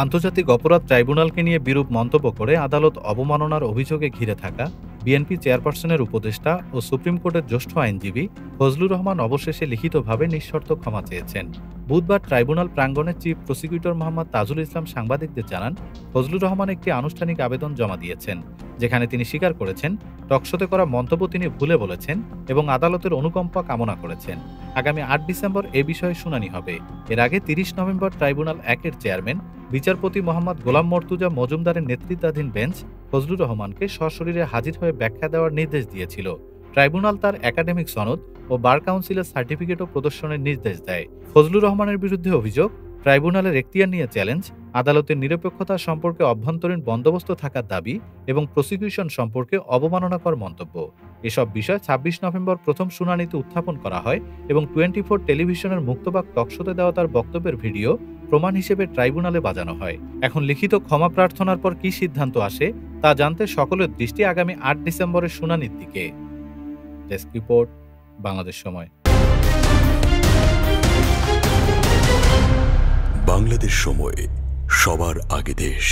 আন্তর্জাতিক অপরাধ ট্রাইব্যুনালকে নিয়ে বিরূপ মন্তব্য করে আদালত অবমাননার অভিযোগে ঘিরে থাকা বিএনপি চেয়ারপারসনের উপদেষ্টা ও সুপ্রিম কোর্টের জ্যেষ্ঠ আইনজীবী ফজলুর রহমান অবশেষে লিখিতভাবে নিঃশর্ত ক্ষমা চেয়েছেন। বুধবার ট্রাইব্যুনাল প্রাঙ্গণে চিফ প্রসিকিউটর মোহাম্মদ তাজুল ইসলাম সাংবাদিকদের জানান, ফজলুর রহমান একটি আনুষ্ঠানিক আবেদন জমা দিয়েছেন, যেখানে তিনি স্বীকার করেছেন টকশোতে করা মন্তব্য তিনি ভুলে বলেছেন এবং আদালতের অনুকম্পা কামনা করেছেন। আগামী ৮ ডিসেম্বর এ বিষয়ে শুনানি হবে। এর আগে ৩০ নভেম্বর ট্রাইব্যুনাল ১-এর চেয়ারম্যান বিচারপতি মোহাম্মদ গোলাম মর্তুজা মজুমদারের নেতৃত্বাধীন বেঞ্চ ফজলুর রহমানকে সশরীরে হাজির হয়ে ব্যাখ্যা দেওয়ার নির্দেশ দিয়েছিল। ট্রাইব্যুনাল তার একাডেমিক সনদ ও বার কাউন্সিলের সার্টিফিকেটও প্রদর্শনের নির্দেশ দেয়। ফজলুর রহমানের বিরুদ্ধে অভিযোগ, ট্রাইব্যুনালের এখতিয়ার নিয়ে চ্যালেঞ্জ, আদালতের নিরপেক্ষতা সম্পর্কে অভ্যন্তরীণ বন্দোবস্ত থাকার দাবি এবং প্রসিকিউশন সম্পর্কে অবমাননাকর মন্তব্য। এসব বিষয় ২৬ নভেম্বর প্রথম শুনানিতে উত্থাপন করা হয় এবং 24 টেলিভিশনের মুক্তবাক টকশোতে দেওয়া তার বক্তব্যের ভিডিও প্রমাণ হিসেবে ট্রাইব্যুনালে বাজানো হয়। এখন লিখিত ক্ষমা প্রার্থনার পর কী সিদ্ধান্ত আসে তা জানতে সকলের দৃষ্টি আগামী ৮ ডিসেম্বরের শুনানির দিকে। ডেস্ক রিপোর্ট, বাংলাদেশ সময়। বাংলাদেশ সময়, সবার আগে দেশ।